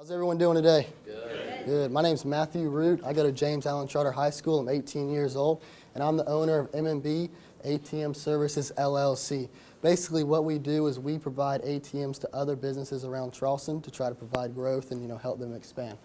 How's everyone doing today? Good. My name's Matthew Root. I go to James Allen Charter High School. I'm 18 years old, and I'm the owner of M&B ATM Services, LLC. Basically, what we do is we provide ATMs to other businesses around Charleston to try to provide growth and help them expand.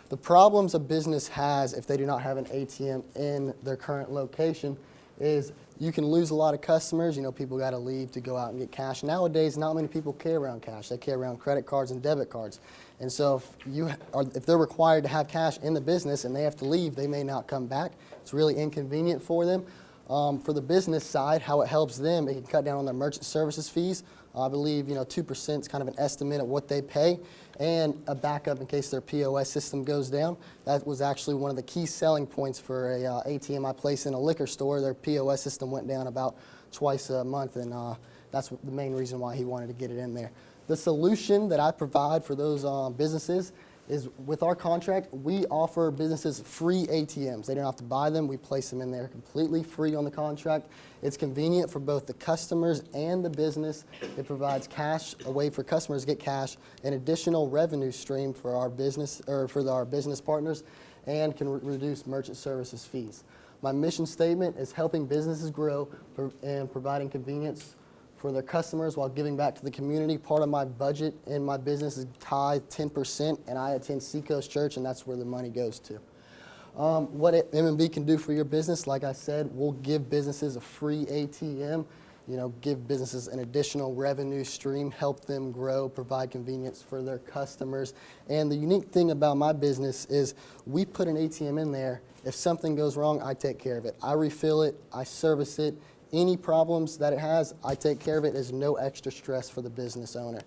The problems a business has if they do not have an ATM in their current location is you can lose a lot of customers. People got to leave to go out and get cash. Nowadays, not many people carry around cash. They carry around credit cards and debit cards. And so if they're required to have cash in the business and they have to leave, they may not come back. It's really inconvenient for them. For the business side, how it helps them, it can cut down on their merchant services fees. I believe 2% is kind of an estimate of what they pay, and a backup in case their POS system goes down. That was actually one of the key selling points for a ATM I placed in a liquor store. Their POS system went down about twice a month, and that's the main reason why he wanted to get it in there. The solution that I provide for those businesses is with our contract, we offer businesses free ATMs. They don't have to buy them. We place them in there completely free on the contract. It's convenient for both the customers and the business. It provides cash, a way for customers to get cash, an additional revenue stream for our business partners, and can reduce merchant services fees. My mission statement is helping businesses grow and providing convenience for their customers while giving back to the community. Part of my budget in my business is tithe 10%, and I attend Seacoast Church, and that's where the money goes to. What M&B can do for your business, like I said, we'll give businesses a free ATM, give businesses an additional revenue stream, help them grow, provide convenience for their customers. And the unique thing about my business is we put an ATM in there. If something goes wrong, I take care of it. I refill it, I service it. Any problems that it has, I take care of it. There's no extra stress for the business owner.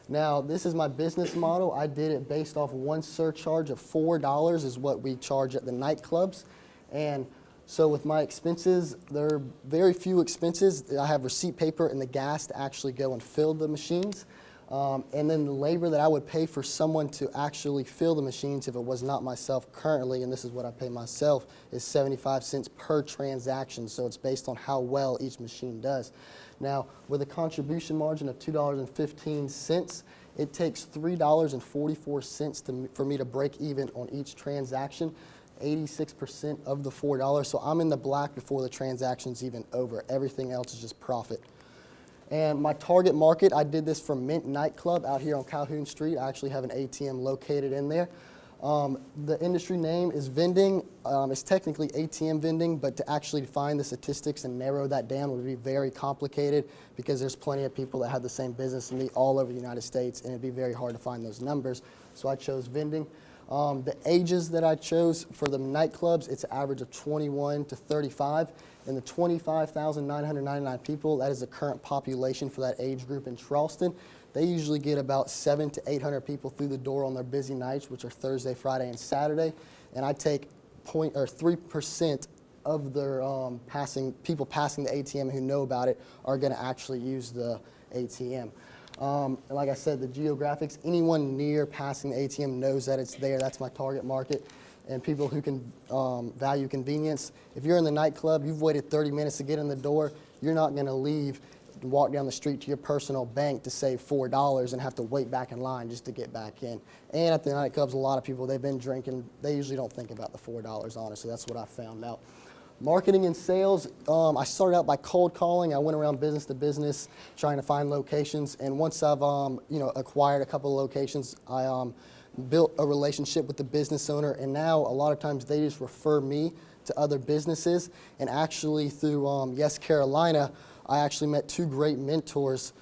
Now, this is my business model. I did it based off one surcharge of $4 is what we charge at the nightclubs. And so with my expenses, there are very few expenses. I have receipt paper and the gas to actually go and fill the machines. And then the labor that I would pay for someone to actually fill the machines if it was not myself currently, and this is what I pay myself, is 75 cents per transaction. So it's based on how well each machine does. Now, with a contribution margin of $2.15, it takes $3.44 for me to break even on each transaction, 86% of the $4. So I'm in the black before the transaction's even over. Everything else is just profit. And my target market, I did this for Mint Nightclub out here on Calhoun Street. I actually have an ATM located in there. The industry name is vending. It's technically ATM vending, but to actually find the statistics and narrow that down would be very complicated because there's plenty of people that have the same business as me all over the United States, and it'd be very hard to find those numbers. So I chose vending. The ages that I chose for the nightclubs, it's an average of 21 to 35. And the 25,999 people, that is the current population for that age group in Charleston. They usually get about 700 to 800 people through the door on their busy nights, which are Thursday, Friday, and Saturday. And I take 3% of their people passing the ATM who know about it are going to actually use the ATM. And like I said, the geographics, anyone near passing the ATM knows that it's there. That's my target market. And people who can value convenience. If you're in the nightclub, you've waited 30 minutes to get in the door, you're not going to leave and walk down the street to your personal bank to save $4 and have to wait back in line just to get back in. And at the nightclubs, a lot of people, they've been drinking. They usually don't think about the $4, honestly. That's what I found out. Marketing and sales, I started out by cold calling. I went around business to business trying to find locations. And once I've acquired a couple of locations, I built a relationship with the business owner, and now a lot of times they just refer me to other businesses. And actually through YEScarolina, I actually met two great mentors,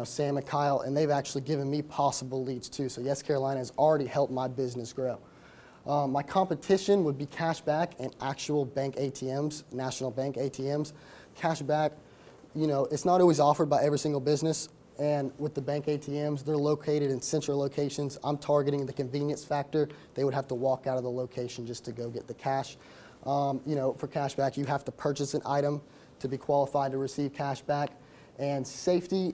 Sam and Kyle, and they've actually given me possible leads too. So YEScarolina has already helped my business grow. My competition would be cashback and actual bank ATMs, national bank ATMs. Cashback, it's not always offered by every single business. And with the bank ATMs, they're located in central locations. I'm targeting the convenience factor. They would have to walk out of the location just to go get the cash. For cashback, you have to purchase an item to be qualified to receive cashback. And safety,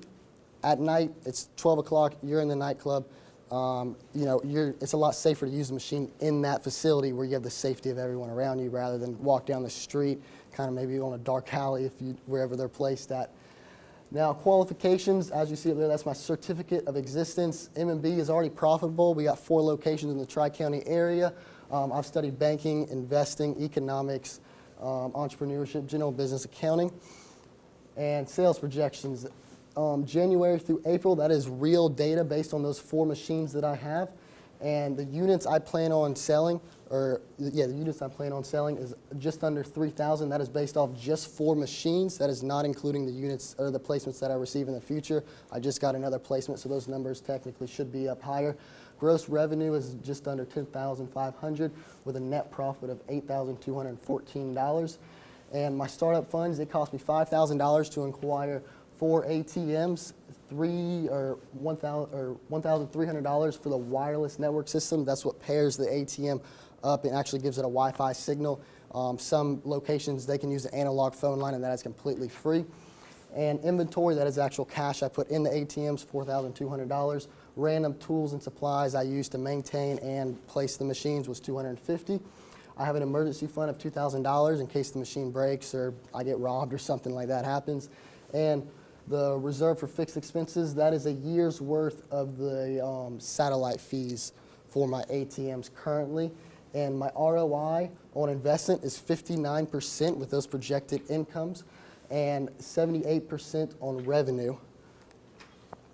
at night, it's 12 o'clock, you're in the nightclub. It's a lot safer to use the machine in that facility where you have the safety of everyone around you rather than walk down the street, kind of maybe on a dark alley wherever they're placed at. Now, qualifications, as you see up there, that's my certificate of existence. M&B is already profitable. We got 4 locations in the Tri-County area. I've studied banking, investing, economics, entrepreneurship, general business accounting, and sales projections. January through April, that is real data based on those 4 machines that I have. And the units I plan on selling, the units I plan on selling is just under 3,000. That is based off just 4 machines. That is not including the units or the placements that I receive in the future. I just got another placement, so those numbers technically should be up higher. Gross revenue is just under $10,500 with a net profit of $8,214. And my startup funds, it cost me $5,000 to acquire 4 ATMs, $1,300 for the wireless network system. That's what pairs the ATM up and actually gives it a Wi-Fi signal. Some locations, they can use an analog phone line, and that is completely free. And inventory, that is actual cash I put in the ATMs, $4,200. Random tools and supplies I use to maintain and place the machines was $250. I have an emergency fund of $2,000 in case the machine breaks or I get robbed or something like that happens. And the reserve for fixed expenses, that is a year's worth of the satellite fees for my ATMs currently. And my ROI on investment is 59% with those projected incomes and 78% on revenue.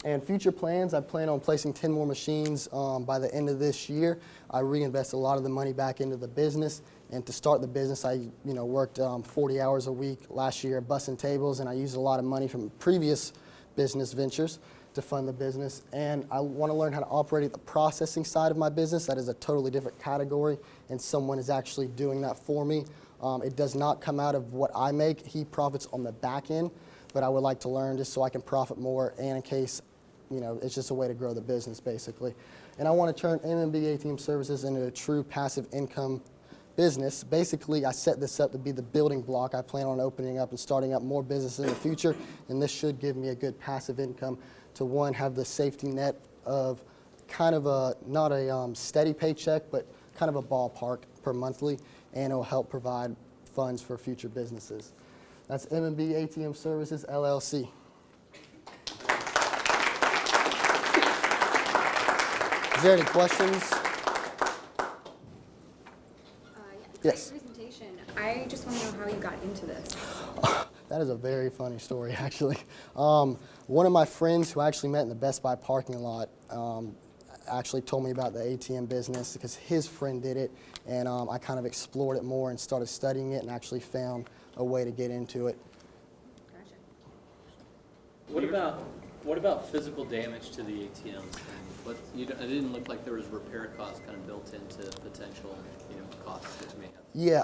And future plans, I plan on placing 10 more machines by the end of this year. I reinvest a lot of the money back into the business. And to start the business, I worked 40 hours a week last year bussing tables, and I used a lot of money from previous business ventures to fund the business. And I want to learn how to operate at the processing side of my business. That is a totally different category, and someone is actually doing that for me. It does not come out of what I make. He profits on the back end, but I would like to learn just so I can profit more, and in case it's just a way to grow the business, basically. And I want to turn M&B ATM services into a true passive income business. Basically, I set this up to be the building block I plan on opening up and starting up more business in the future, and this should give me a good passive income to, one, have the safety net of kind of not a steady paycheck, but kind of a ballpark per monthly, and it will help provide funds for future businesses. That's M&B ATM Services, LLC. Is there any questions? Yes. Great presentation. I just want to know how you got into this. That is a very funny story, actually. One of my friends who I actually met in the Best Buy parking lot actually told me about the ATM business because his friend did it, and I kind of explored it more and started studying it and actually found a way to get into it. Gotcha. What about physical damage to the ATMs? It didn't look like there was repair costs kind of built into potential costs that you may have. Yeah,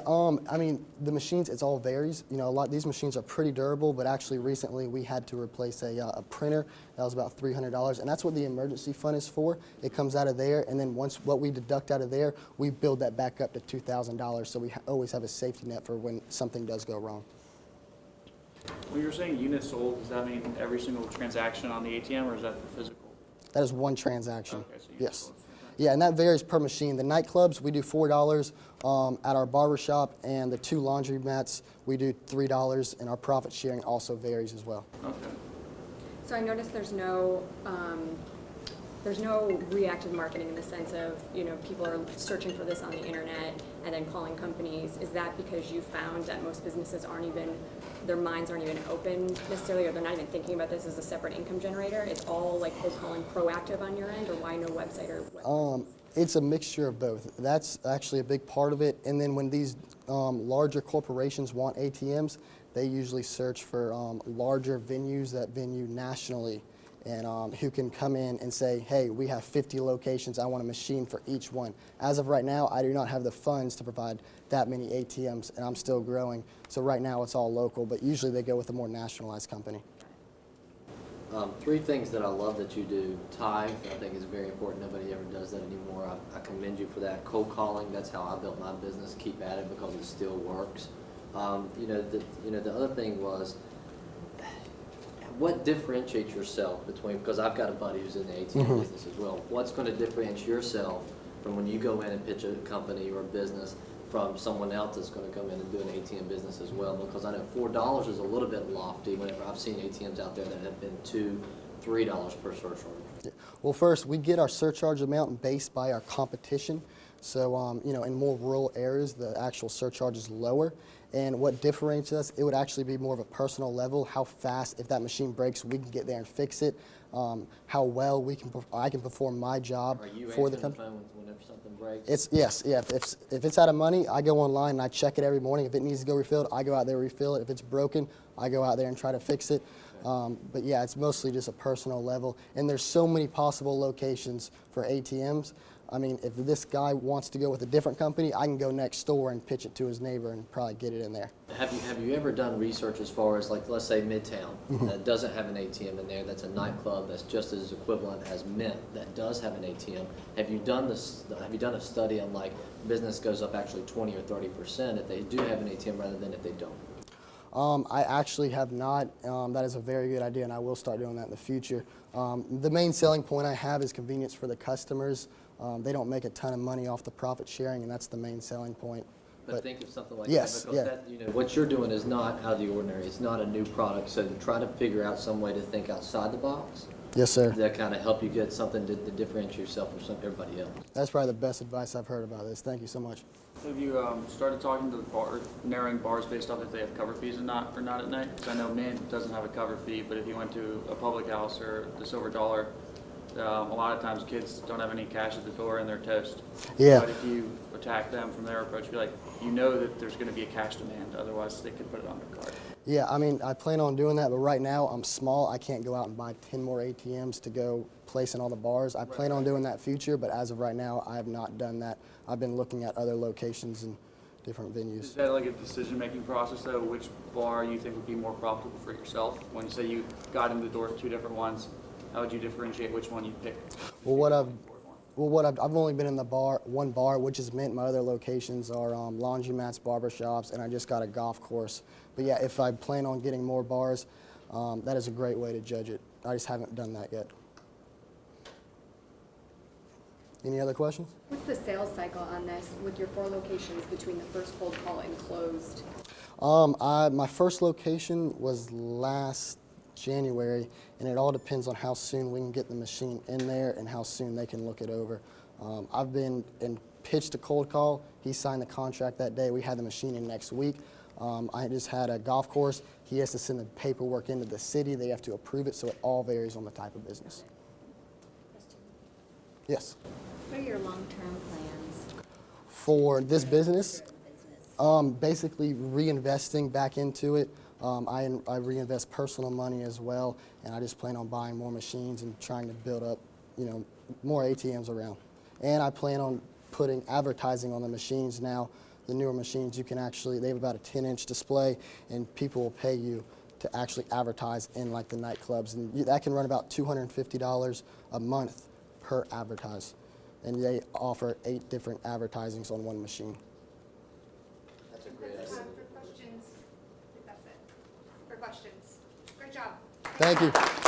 I mean, the machines, it all varies. These machines are pretty durable, but actually recently we had to replace a printer. That was about $300, and that's what the emergency fund is for. It comes out of there, and then once what we deduct out of there, we build that back up to $2,000, so we always have a safety net for when something does go wrong. When you're saying units sold, does that mean every single transaction on the ATM, or is that the physical? That is one transaction. Okay, so Yes. sold. Yeah, and that varies per machine. The nightclubs, we do $4 at our barbershop, and the 2 laundromats, we do $3, and our profit sharing also varies as well. Okay. So I noticed there's no reactive marketing in the sense of, people are searching for this on the internet and then calling companies. Is that because you found that most businesses their minds aren't even open necessarily, or they're not even thinking about this as a separate income generator? It's all like cold calling proactive on your end, or why no website or what? It's a mixture of both. That's actually a big part of it. And then when these larger corporations want ATMs, they usually search for larger venues that venue nationally, and who can come in and say, hey, we have 50 locations, I want a machine for each one. As of right now, I do not have the funds to provide that many ATMs, and I'm still growing. So right now it's all local, but usually they go with a more nationalized company. 3 things that I love that you do. Tithe, I think, is very important. Nobody ever does that anymore. I commend you for that. Cold calling, that's how I built my business. Keep at it because it still works. The other thing was, what differentiates yourself between, because I've got a buddy who's in the ATM business as well, what's going to differentiate yourself from when you go in and pitch a company or a business from someone else that's gonna come in and do an ATM business as well, because I know $4 is a little bit lofty whenever I've seen ATMs out there that have been $2, $3 per surcharge. Yeah. Well, first, we get our surcharge amount based by our competition. So, you know, in more rural areas, the actual surcharge is lower. And what differentiates us, it would actually be more of a personal level, how fast, if that machine breaks, we can get there and fix it, how well I can perform my job Are you for the answering the company. phone whenever something breaks? Yes, yeah. If it's out of money, I go online and I check it every morning. If it needs to go refilled, I go out there and refill it. If it's broken, I go out there and try to fix it. But yeah, it's mostly just a personal level. And there's so many possible locations for ATMs. I mean, if this guy wants to go with a different company, I can go next door and pitch it to his neighbor and probably get it in there. Have you ever done research as far as, like, let's say Midtown, that doesn't have an ATM in there, that's a nightclub that's just as equivalent as Mint that does have an ATM? Have you done a study on, like, business goes up actually 20 or 30% if they do have an ATM rather than if they don't? I actually have not. That is a very good idea, and I will start doing that in the future. The main selling point I have is convenience for the customers. They don't make a ton of money off the profit sharing, and that's the main selling point. But think of something like yes, that, because yeah. that, you know, what you're doing is not out of the ordinary. It's not a new product, so try to figure out some way to think outside the box. Yes, sir. That kind of help you get something to differentiate yourself from everybody else. That's probably the best advice I've heard about this. Thank you so much. Have you started talking to the bar, narrowing bars based off if they have cover fees or not at night? Because I know Mint doesn't have a cover fee, but if you went to a public house or the Silver Dollar, a lot of times kids don't have any cash at the door and they're toast. Yeah. But if you attack them from their approach, be like, you know that there's going to be a cash demand, otherwise they could put it on their card. Yeah, I mean, I plan on doing that, but right now I'm small. I can't go out and buy 10 more ATMs to go place in all the bars. I plan on doing that future, but as of right now, I have not done that. I've been looking at other locations and different venues. Is that like a decision-making process, though? Which bar you think would be more profitable for yourself? When you say you got in the door with two different ones, how would you differentiate which one you pick? I've only been in the one bar, which is Mint. My other locations are laundromats, barbershops, and I just got a golf course. But yeah, if I plan on getting more bars, that is a great way to judge it. I just haven't done that yet. Any other questions? What's the sales cycle on this with your 4 locations between the first cold call and closed? My first location was last January, and it all depends on how soon we can get the machine in there and how soon they can look it over. I've been and pitched a cold call. He signed the contract that day. We had the machine in next week. I just had a golf course. He has to send the paperwork into the city. They have to approve it, so it all varies on the type of business. Yes. What are your long-term plans For this business, for the business? basically reinvesting back into it. I reinvest personal money as well, and I just plan on buying more machines and trying to build up, more ATMs around. And I plan on putting advertising on the machines now. The newer machines, they have about a 10-inch display, and people will pay you to actually advertise in like the nightclubs, and that can run about $250 a month per advertise. And they offer 8 different advertisings on one machine. That's a great idea. Time for questions. I think that's it. For questions. Great job. Thank you.